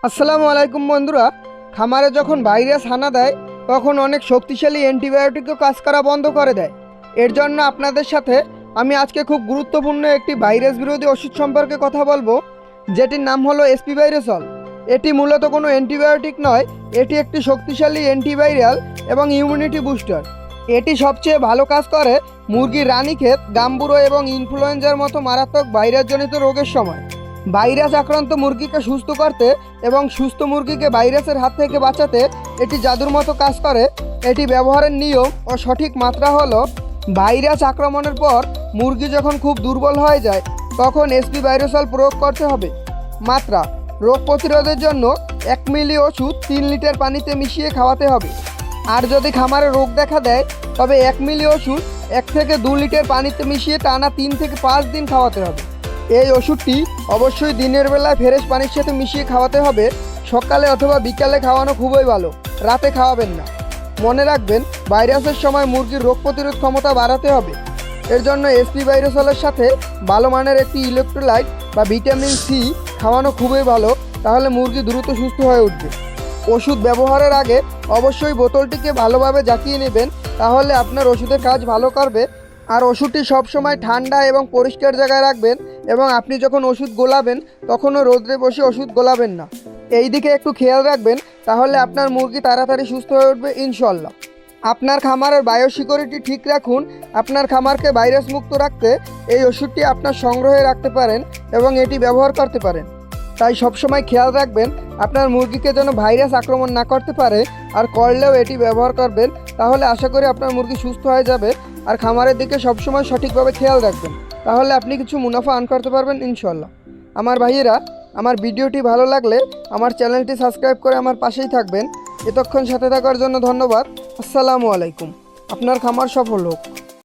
আসসালামু আলাইকুম বন্ধুরা। খামারে যখন ভাইরাস হানা দেয় তখন অনেক শক্তিশালী অ্যান্টিবায়োটিকও কাজ করা বন্ধ করে দেয়। এর জন্য আপনাদের সাথে আমি আজকে খুব গুরুত্বপূর্ণ একটি ভাইরাস বিরোধী ওষুধ সম্পর্কে কথা বলবো, যেটির নাম হলো এসপিভাইরাসল। এটি মূলত কোনো অ্যান্টিবায়োটিক নয়, এটি একটি শক্তিশালী অ্যান্টিভাইরাল এবং ইমিউনিটি বুস্টার। এটি সবচেয়ে ভালো কাজ করে মুরগির রানীক্ষেত, গাম্বুরো এবং ইনফ্লুয়েঞ্জার মতো মারাত্মক ভাইরাসজনিত রোগের সময়। ভাইরাস আক্রান্ত মুরগিকে সুস্থ করতে এবং সুস্থ মুরগিকে ভাইরাসের হাত থেকে বাঁচাতে এটি জাদুর মতো কাজ করে। এটি ব্যবহারের নিয়ম ও সঠিক মাত্রা হলো: ভাইরাস আক্রমণের পর মুরগি যখন খুব দুর্বল হয়ে যায় তখন এসপিভাইরাসল প্রয়োগ করতে হবে। মাত্রা: রোগ প্রতিরোধের জন্য 1 মিলি ওষুধ 3 লিটার পানিতে মিশিয়ে খাওয়াতে হবে। আর যদি খামারে রোগ দেখা দেয় তবে 1 মিলি ওষুধ 1 থেকে 2 লিটার পানিতে মিশিয়ে টানা 3 থেকে 5 দিন খাওয়াতে হবে। এই ওষুধটি অবশ্যই দিনের বেলায় ফ্রেশ পানির সাথে মিশিয়ে খাওয়াতে হবে। সকালে অথবা বিকালে খাওয়ানো খুবই ভালো, রাতে খাওয়াবেন না। মনে রাখবেন, ভাইরাসের সময় মুরগির রোগ প্রতিরোধ ক্ষমতা বাড়াতে হবে। এর জন্য এসপিভাইরাসলের সাথে ভালো মানের একটি ইলেকট্রোলাইট বা ভিটামিন সি খাওয়ানো খুবই ভালো, তাহলে মুরগি দ্রুত সুস্থ হয়ে উঠবে। ওষুধ ব্যবহারের আগে অবশ্যই বোতলটিকে ভালোভাবে জাকিয়ে নেবেন, তাহলে আপনার ওষুধের কাজ ভালো করবে। আর ওষুধটি সবসময় ঠান্ডা এবং পরিষ্কার জায়গায় রাখবেন, এবং আপনি যখন ওষুধ গোলাবেন তখনও রোদে বসে ওষুধ গোলাবেন না। এই দিকে একটু খেয়াল রাখবেন, তাহলে আপনার মুরগি তাড়াতাড়ি সুস্থ হয়ে উঠবে ইনশাল্লাহ। আপনার খামারের বায়োসিকিউরিটি ঠিক রাখুন। আপনার খামারকে ভাইরাস মুক্ত রাখতে এই ওষুধটি আপনার সংগ্রহে রাখতে পারেন এবং এটি ব্যবহার করতে পারেন। তাই সবসময় খেয়াল রাখবেন আপনার মুরগিকে যেন ভাইরাস আক্রমণ না করতে পারে, আর করলেও এটি ব্যবহার করবেন, তাহলে আশা করি আপনার মুরগি সুস্থ হয়ে যাবে। আর খামারের দিকে সবসময় সঠিকভাবে খেয়াল রাখবেন, তাহলে আপনি কিছু মুনাফা আর্ন করতে পারবেন ইনশাল্লাহ। আমার ভাইয়েরা, আমার ভিডিওটি ভালো লাগলে আমার চ্যানেলটি সাবস্ক্রাইব করে আমার পাশেই থাকবেন। এতক্ষণ সাথে থাকার জন্য ধন্যবাদ। আসসালামু আলাইকুম। আপনার খামার সফল হোক।